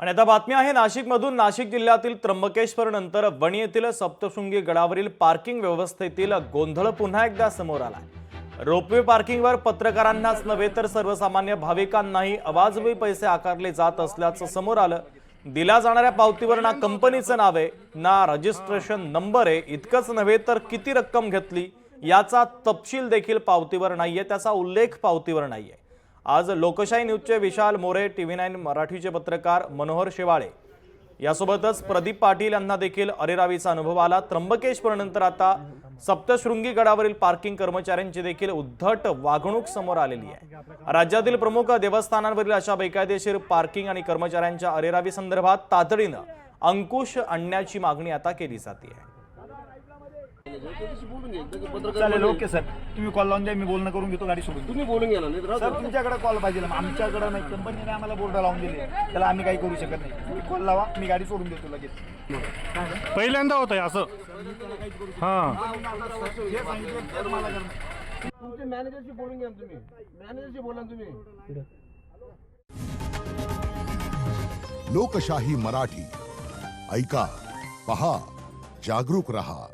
आणि आता बातमी आहे नाशिकमधून। नाशिक जिल्ह्यातील त्र्यंबकेश्वर नंतर वणी येथील सप्तशृंगी गडावरील पार्किंग व्यवस्थेतील गोंधळ पुन्हा एकदा समोर आलाय। रोपवे पार्किंगवर पत्रकारांनाच नव्हे तर सर्वसामान्य भाविकांनाही अवाजवी पैसे आकारले जात असल्याचं समोर आलं। दिल्या जाणाऱ्या पावतीवर ना कंपनीचं नाव आहे ना रजिस्ट्रेशन नंबर आहे। इतकंच नव्हे तर किती रक्कम घेतली याचा तपशील देखील पावतीवर नाहीये, त्याचा उल्लेख पावतीवर नाहीये। आज लोकशाही न्यूजचे विशाल मोरे, TV9 मराठीचे पत्रकार मनोहर शेवाळे यासोबतच प्रदीप पाटील यांना देखील अरेरावीचा अनुभव आला। त्र्यंबकेश्वर नंतर आता सप्तशृंगी गडावरील पार्किंग कर्मचाऱ्यांची देखील उद्धट वागणूक समोर आलेली आहे। राज्यातील प्रमुख देवस्थानांवरील अशा बेकायदेशीर पार्किंग आणि कर्मचाऱ्यांच्या अरेरावी संदर्भात तातडीनं अंकुश आणण्याची मागणी आता केली जाते। चालेल, ओके सर, तुम्ही कॉल लावून द्या, मी बोलणं करून घेतो, गाडी सोडून तुम्ही बोलून घ्या ना सर। तुमच्याकडे कॉल पाहिजे, आमच्याकडे नाही, कंपनीने आम्हाला बोर्ड लावून दिले, त्याला आम्ही काही करू शकत नाही। तुम्ही कॉल लावा, मी गाडी सोडून देतो लगेच। पहिल्यांदा होतंय असं। हां, तुमचे मॅनेजरशी बोलून घ्या, तुम्ही मॅनेजरशी बोला तुम्ही। लोकशाही मराठी ऐका, पहा, जागरूक रहा।